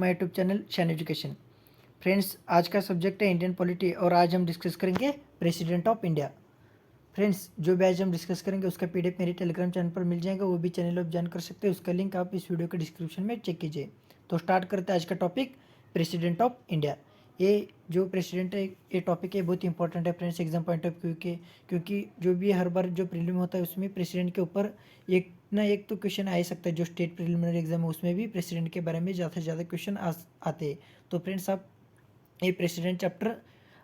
My YouTube channel शान education. Friends, आज का सब्जेक्ट है इंडियन पॉलिटी और आज हम डिस्कस करेंगे प्रेसिडेंट ऑफ इंडिया। फ्रेंड्स, जो भी आज हम डिस्कस करेंगे उसका पीडीएफ मेरे टेलीग्राम चैनल पर मिल जाएगा, वो भी चैनल आप ज्वाइन कर सकते हैं। उसका लिंक आप इस वीडियो के डिस्क्रिप्शन में चेक कीजिए। तो स्टार्ट करते हैं आज का टॉपिक, प्रेसिडेंट ऑफ इंडिया। ये जो प्रेसिडेंट है, ये टॉपिक है बहुत इंपॉर्टेंट है friends exam point of view के, क्योंकि जो भी हर बार जो प्रीलिम होता है उसमें प्रेसिडेंट के ऊपर एक ना एक तो क्वेश्चन आ ही सकता है। जो स्टेट प्रिलिमिनरी एग्जाम है उसमें भी प्रेसिडेंट के बारे में ज़्यादा से ज़्यादा क्वेश्चन आते हैं। तो फ्रेंड्स, आप ये प्रेसिडेंट चैप्टर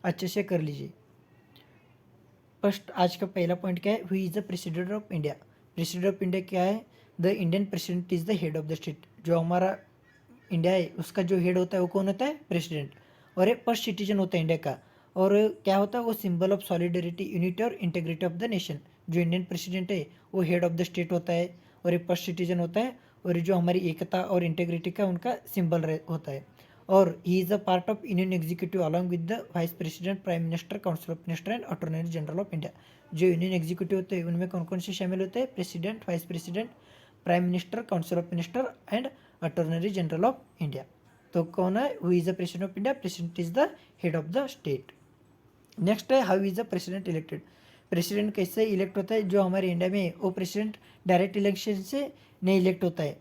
अच्छे से कर लीजिए। फर्स्ट, आज का पहला पॉइंट क्या है, who is the president of India. President of India क्या है? The Indian president is the head of the state. जो हमारा इंडिया है उसका जो हेड होता है वो कौन होता है? प्रेसिडेंट। और ये फर्स्ट सिटीजन होता है इंडिया का। और क्या होता है वो? सिंबल ऑफ सॉलिडरिटी, यूनिटी और इंटीग्रिटी ऑफ द नेशन। जो इंडियन प्रेसिडेंट है वो हेड ऑफ द स्टेट होता है और ये फर्स्ट सिटीजन होता है, और ये जो हमारी एकता और इंटीग्रिटी का उनका सिंबल होता है। और he is a part of Indian executive along with the vice president, prime minister, council of minister and attorney general of India. जो इंडियन एग्जीक्यूटिव होते हैं उनमें कौन कौन से शामिल होते हैं? President, vice president, prime minister, council of minister and attorney general of India. तो कौन है? Who is the president of India? President is the head of the state. Next है, how is the president elected. President कैसे elect होता है? जो हमारे India में वो प्रेसिडेंट डायरेक्ट इलेक्शन से नहीं इलेक्ट होता है।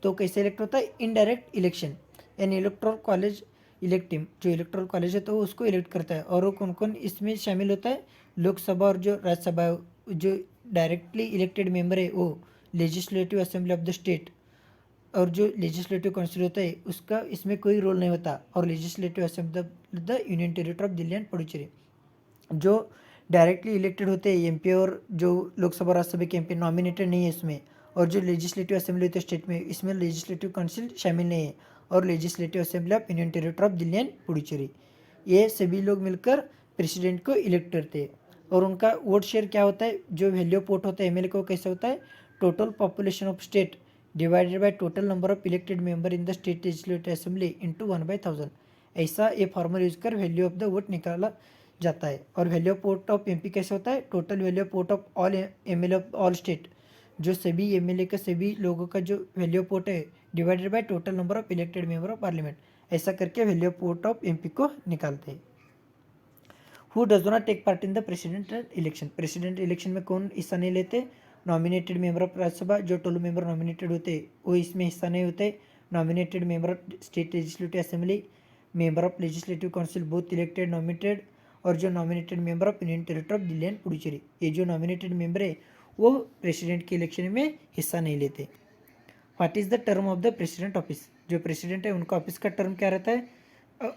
तो कैसे इलेक्ट होता है? Indirect election. N electoral college elect him. जो इलेक्टोरल कॉलेज है तो वो उसको इलेक्ट करता है। और वो कौन कौन इसमें शामिल होता है? लोकसभा और जो राज्यसभा है, जो डायरेक्टली इलेक्टेड मेंबर है वो legislative assembly of the state, और जो लेजिस्लेटिव काउंसिल होता है उसका इसमें कोई रोल नहीं होता। और legislative assembly of the union territory of Delhi and Puducherry, जो डायरेक्टली इलेक्टेड होते हैं एमपी, और जो लोकसभा राज्यसभा के एमपी नॉमिनेटेड नहीं है इसमें। और जो लेजिस्लेटिव असेंबली होती है स्टेट में, इसमें लेजिस्लेटिव काउंसिल शामिल नहीं है। और legislative assembly of union territory of Delhi and Puducherry, ये सभी लोग मिलकर प्रेसिडेंट को इलेक्ट करते हैं। और उनका वोट शेयर क्या होता है? जो वैल्यू ऑफ वोट होता है एमएलए को कैसे होता है? Total population of state divided by total number of elected member in the state legislative assembly into 1/1000। ऐसा ये फॉर्मूला यूज कर वैल्यू ऑफ द वोट निकाला जाता है। और value of vote of MP कैसे होता है? Total value of vote of all MLA of all state. जो सभी एमएलए का सभी लोगों का जो वैल्यू ऑफ वोट है divided by total number of elected member of parliament, ऐसा करके value of vote of MP को निकालते हैं। Who does not take part in the president election. President election में कौन हिस्सा नहीं लेते? नॉमिनेटेड मेंबर ऑफ राज्यसभा, जो 12 मेंबर नॉमिनेटेड होते हैं वो इसमें हिस्सा नहीं होते। Nominated member of state legislative assembly, member of legislative council both elected nominated, और जो nominated member of union territory of Delhi and Puducherry, ये जो नॉमिनेटेड मेंबर है वो प्रेसिडेंट के इलेक्शन में हिस्सा नहीं लेते। What is the term of the president office. जो प्रेसिडेंट है उनका ऑफिस का टर्म क्या रहता है?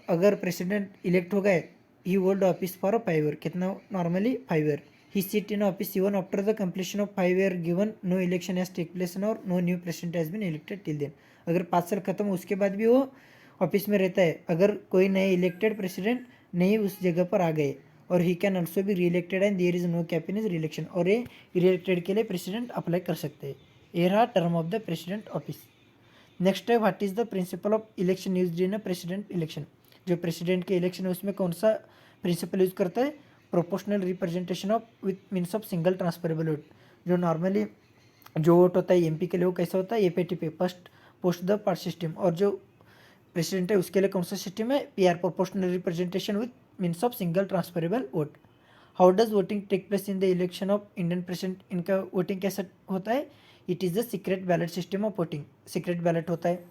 अगर प्रेसिडेंट इलेक्ट हो गए, he hold office for 5 year. कितना? Normally 5 year. He sit in office even after the completion of 5 year given no election has take place और no new president has been elected till then. अगर 5 साल खत्म हो उसके बाद भी वो ऑफिस में रहता है, अगर कोई नए इलेक्टेड प्रेसिडेंट नहीं उस जगह पर आ गए। और ही कैन ऑल्सो भी re elected and there is no cap in his re election. और ये री इलेक्टेड के लिए प्रेसिडेंट अप्लाई कर सकते हैं। ये रहा term of the president office. Next है, what is the principle of election used in a president election. जो प्रेसिडेंट के इलेक्शन है उसमें कौन सा प्रिंसिपल यूज करता है? Proportional representation of with means of single transferable vote. जो नॉर्मली जो वोट होता है एमपी के लिए वो कैसा होता है? एपीटी पे, first post the part system. और जो प्रेसिडेंट है उसके लिए कौन सा सिस्टम है? PR, proportional representation with means of single transferable vote. How does voting take place in the election of Indian president. इनका वोटिंग कैसा होता है? It is the secret ballot system of voting, secret ballot होता है।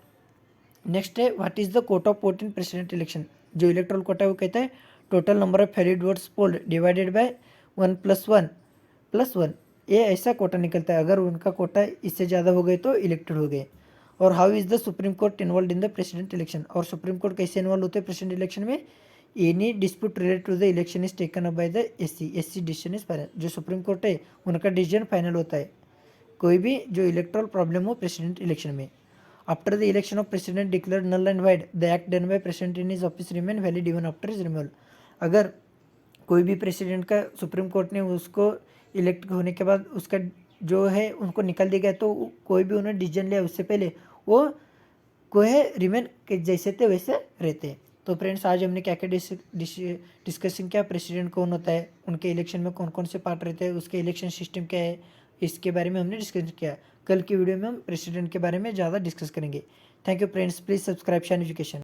Next है, what is the quota of vote in president election. जो electoral quota है वो कहता है total number of valid votes polled divided by 1+1+1। ये ऐसा कोटा निकलता है, अगर उनका कोटा इससे ज़्यादा हो गए तो इलेक्टेड हो गए। और how is the supreme court involve in the president election. और सुप्रीम कोर्ट कैसे इन्वॉल्व होते हैं प्रेसिडेंट इलेक्शन में? Any dispute related to the election is taken up by the SC decision is final. जो supreme court है उनका decision final होता है कोई भी जो इलेक्ट्रल प्रॉब्लम हो प्रेसिडेंट इलेक्शन में। After the election of president declare null and void, the act done by president in his office remain valid even after his removal. अगर कोई भी प्रेसिडेंट का सुप्रीम कोर्ट ने उसको इलेक्ट होने के बाद उसका जो है उनको निकाल दिया गया, तो कोई भी उन्होंने डिसीजन लिया उससे पहले वो को है रिमेन जैसे थे वैसे रहते हैं। तो फ्रेंड्स, आज हमने क्या क्या डिस्कशन किया? प्रेसिडेंट कौन होता है, उनके इलेक्शन में कौन कौन से पार्ट रहते हैं, उसके इलेक्शन सिस्टम क्या है, इसके बारे में हमने डिस्कस किया। कल की वीडियो में हम प्रेसिडेंट के बारे में ज़्यादा डिस्कस करेंगे। Thank you friends, please subscribe shine education.